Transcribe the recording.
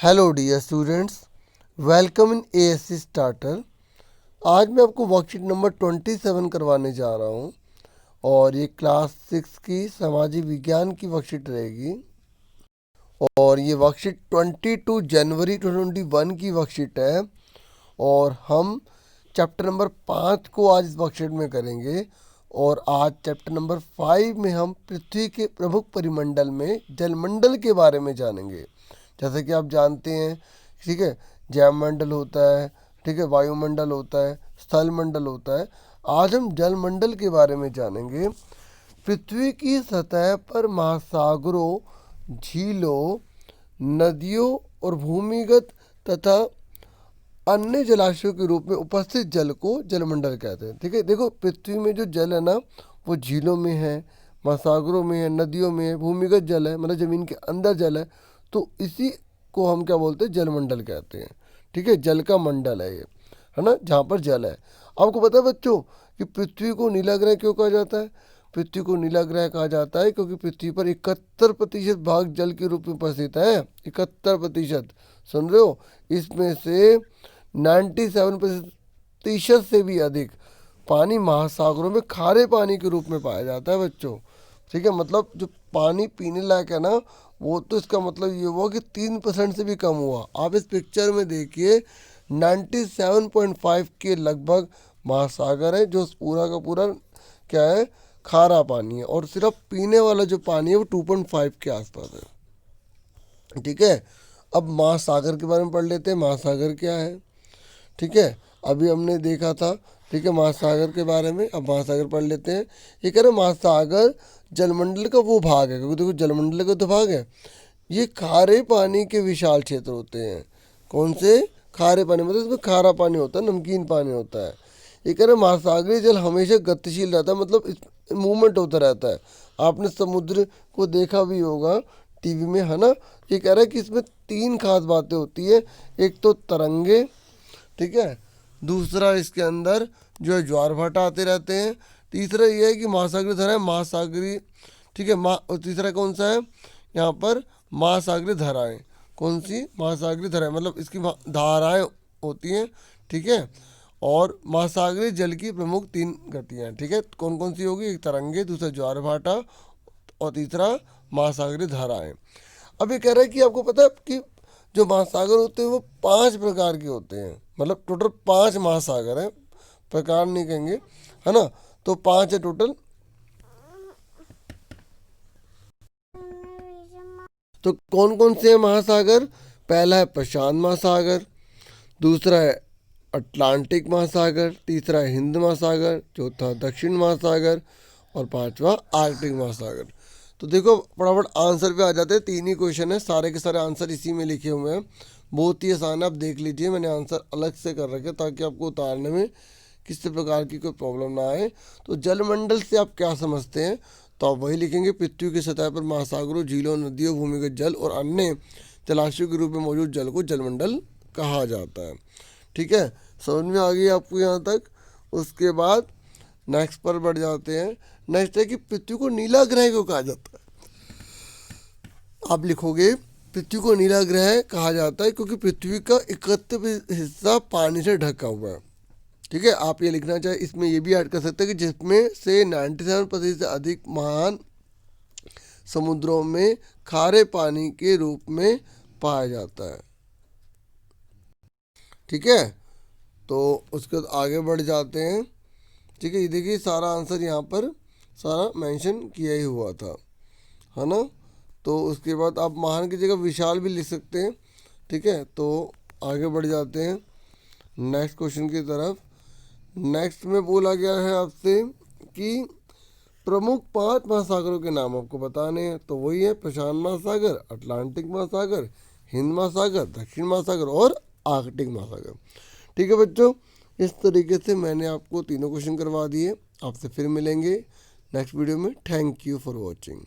Hello dear students, welcome in ASC starter. आज मैं आपको वर्कशीट नंबर 27 करवाने जा रहा हूँ और ये क्लास 6 की सामाजिक विज्ञान की वर्कशीट रहेगी। और ये वर्कशीट 22 जनवरी 2021 की वर्कशीट है और हम चैप्टर नंबर 5 को आज इस वर्कशीट में करेंगे। और आज चैप्टर नंबर 5 में हम पृथ्वी के प्रमुख परिमंडल में जलमंडल के बारे में जानेंगे। जैसे कि आप जानते हैं, ठीक है, जैवमंडल होता है, ठीक है, वायुमंडल होता है, स्थल मंडल होता है। आज हम जलमंडल के बारे में जानेंगे। पृथ्वी की सतह पर महासागरों, झीलों, नदियों और भूमिगत तथा अन्य जलाशयों के रूप में उपस्थित जल को जलमंडल कहते हैं। ठीक है, देखो पृथ्वी में जो जल है ना, वो झीलों में है, महासागरों में है, नदियों में है, भूमिगत जल है, मतलब जमीन के अंदर जल है। तो इसी को हम क्या बोलते हैं, जलमंडल कहते हैं। ठीक है, जल का मंडल है ये, है ना, जहाँ पर जल है। आपको पता है बच्चों कि पृथ्वी को नीला ग्रह क्यों कहा जाता है? पृथ्वी को नीला ग्रह कहा जाता है क्योंकि पृथ्वी पर 71% भाग जल के रूप में उपस्थित है। 71%, सुन रहे हो? इसमें से 97% से भी अधिक पानी महासागरों में खारे पानी के रूप में पाया जाता है बच्चों। ठीक है, मतलब जो पानी पीने लायक है ना, वो तो इसका मतलब ये हुआ कि 3% से भी कम हुआ। आप इस पिक्चर में देखिए, 97.5 के लगभग महासागर है, जो पूरा का पूरा क्या है, खारा पानी है। और सिर्फ पीने वाला जो पानी है वो 2.5 के आसपास है। ठीक है, अब महासागर के बारे में पढ़ लेते हैं। महासागर क्या है? ठीक है, अभी हमने देखा था, ठीक है, महासागर के बारे में। अब महासागर पढ़ लेते हैं। ये कह रहे महासागर जलमंडल का वो भाग है, क्योंकि देखो जलमंडल का तो भाग है। ये खारे पानी के विशाल क्षेत्र होते हैं। कौन से? खारे पानी, मतलब इसमें खारा पानी होता है, नमकीन पानी होता है। ये कह रहे महासागरीय जल हमेशा गतिशील रहता है, मतलब इस मूवमेंट होता रहता है। आपने समुद्र को देखा भी होगा टीवी में, है ना। ये कह रहा है कि इसमें 3 खास बातें होती है। एक तो तरंगे, ठीक है, दूसरा इसके अंदर जो है ज्वार भाटा आते रहते हैं, तीसरा ये है कि महासागरीय धाराएं, महासागरीय, ठीक है, और तीसरा कौन सा है यहाँ पर? महासागरीय धाराएं। कौन सी? महासागरीय धाराएं, मतलब इसकी धाराएं होती हैं। ठीक है, और महासागरीय जल की प्रमुख 3 गतियाँ, ठीक है, कौन कौन सी होगी? एक तरंगे, दूसरा ज्वार भाटा और तीसरा महासागरीय धाराएं। अब ये कह रहा है कि आपको पता है कि जो महासागर होते हैं वो 5 प्रकार के होते हैं, मतलब टोटल 5 महासागर हैं, प्रकार नहीं कहेंगे, है ना। तो 5 है टोटल। तो कौन कौन से हैं महासागर? पहला है प्रशांत महासागर, दूसरा है अटलांटिक महासागर, तीसरा है हिंद महासागर, चौथा दक्षिण महासागर और 5वां आर्कटिक महासागर। तो देखो फटाफट आंसर पे आ जाते हैं। 3 ही क्वेश्चन है, सारे के सारे आंसर इसी में लिखे हुए हैं। बहुत ही आसान है, आप देख लीजिए, मैंने आंसर अलग से कर रखे ताकि आपको उतारने में किसी प्रकार की कोई प्रॉब्लम ना आए। तो जलमंडल से आप क्या समझते हैं? तो आप वही लिखेंगे, पृथ्वी की सतह पर महासागरों, झीलों, नदियों, भूमिगत जल और अन्य जलाशयों के रूप में मौजूद जल को जलमंडल कहा जाता है। ठीक है, समझ में आ गई आपको यहाँ तक? उसके बाद नेक्स्ट पर बढ़ जाते हैं। नेक्स्ट है कि पृथ्वी को नीला ग्रह क्यों कहा जाता है? आप लिखोगे पृथ्वी को नीला ग्रह कहा जाता है क्योंकि पृथ्वी का 71% हिस्सा पानी से ढका हुआ है। ठीक है, आप ये लिखना चाहे, इसमें ये भी ऐड कर सकते हैं कि जिसमें से 97% से अधिक महान समुद्रों में खारे पानी के रूप में पाया जाता है। ठीक है, तो उसके बाद आगे बढ़ जाते हैं। ठीक है, ये देखिए सारा आंसर यहाँ पर सारा मेंशन किया ही हुआ था, है ना। तो उसके बाद आप महान की जगह विशाल भी लिख सकते हैं। ठीक है, तो आगे बढ़ जाते हैं नेक्स्ट क्वेश्चन की तरफ। नेक्स्ट में बोला गया है आपसे कि प्रमुख 5 महासागरों के नाम आपको बताने हैं। तो वही है प्रशांत महासागर, अटलांटिक महासागर, हिंद महासागर, दक्षिण महासागर और आर्कटिक महासागर। ठीक है बच्चों, इस तरीके से मैंने आपको तीनों क्वेश्चन करवा दिए। आपसे फिर मिलेंगे नेक्स्ट वीडियो में। Thank you for watching.